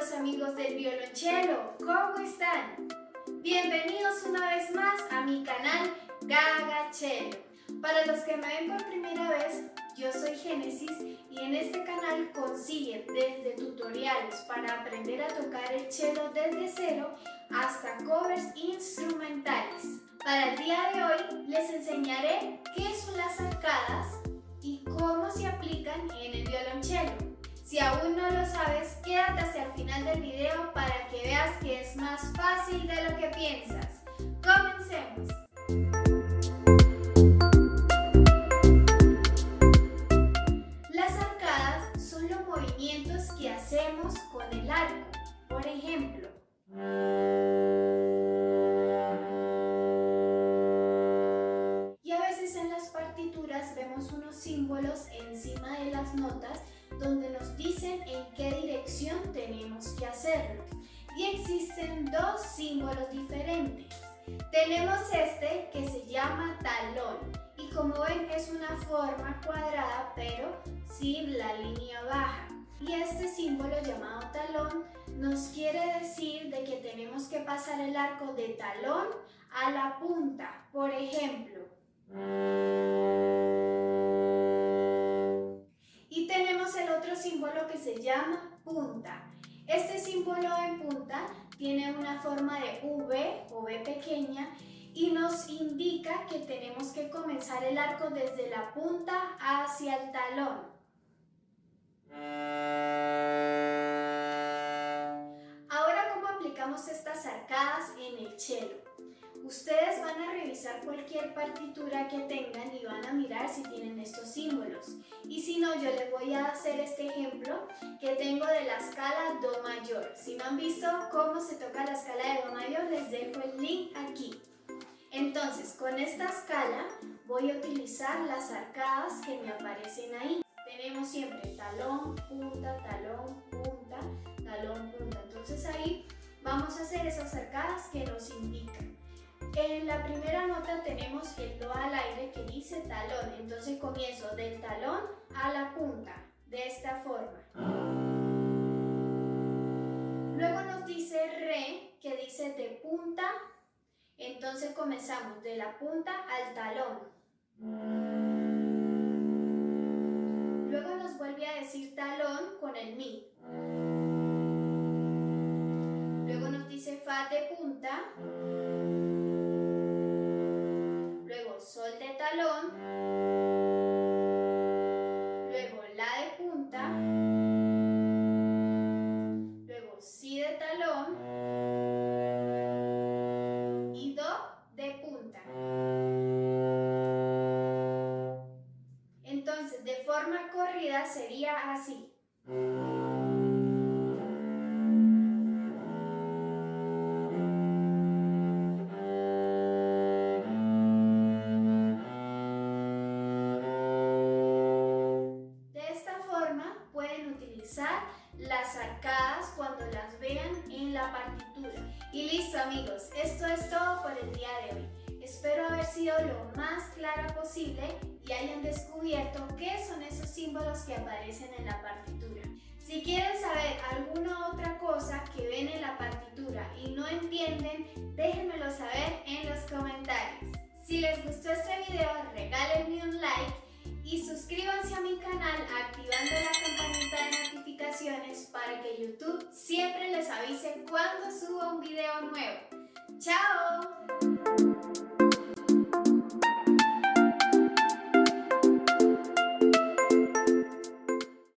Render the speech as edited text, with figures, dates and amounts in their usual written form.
queridos amigos del violonchelo, ¿cómo están? Bienvenidos una vez más a mi canal Gagachelo. Para los que me ven por primera vez, yo soy Génesis y en este canal consiguen desde tutoriales para aprender a tocar el cello desde cero hasta covers instrumentales. Para el día de hoy les enseñaré qué son las arcadas y cómo se aplican en el violonchelo. Si aún no lo sabes, quédate hasta el final del video para que veas que es más fácil de lo que piensas. ¡Comencemos! Las arcadas son los movimientos que hacemos con el arco. Por ejemplo, y a veces en las partituras vemos unos símbolos encima de las notas donde nos dicen en qué dirección tenemos que hacerlo. Y existen dos símbolos diferentes. Tenemos este que se llama talón y como ven es una forma cuadrada pero sin la línea baja. Y este símbolo llamado talón nos quiere decir de que tenemos que pasar el arco de talón a la punta. Por ejemplo, y tenemos el otro símbolo que se llama punta. Este símbolo en punta tiene una forma de V o V pequeña y nos indica que tenemos que comenzar el arco desde la punta hacia el talón. Ahora, ¿cómo aplicamos estas arcadas en el cello? Ustedes van a revisar cualquier partitura que tengan y van a mirar si tienen estos símbolos. Y si no, yo les voy a hacer este ejemplo que tengo de la escala Do mayor. Si no han visto cómo se toca la escala de Do mayor, les dejo el link aquí. Entonces, con esta escala voy a utilizar las arcadas que me aparecen ahí. Tenemos siempre talón, punta, talón, punta, talón, punta. Entonces ahí vamos a hacer esas arcadas que nos indican. En la primera nota tenemos el do al aire que dice talón, entonces comienzo del talón a la punta, de esta forma. Luego nos dice re, que dice de punta, entonces comenzamos de la punta al talón. Luego nos vuelve a decir talón con el mi. Luego nos dice fa de punta. Luego sol de talón, luego la de punta, luego si de talón y do de punta. Entonces, de forma corrida sería así. Pueden utilizar las arcadas cuando las vean en la partitura. Y listo amigos, esto es todo por el día de hoy. Espero haber sido lo más clara posible y hayan descubierto qué son esos símbolos que aparecen en la partitura. Si quieren saber alguna otra cosa que ven en la partitura y no entienden, déjenmelo saber en los comentarios. Si les gustó este video, regálenme un like y suscríbanse a mi canal activando la campanita de notificaciones para que YouTube siempre les avise cuando suba un video nuevo. ¡Chao!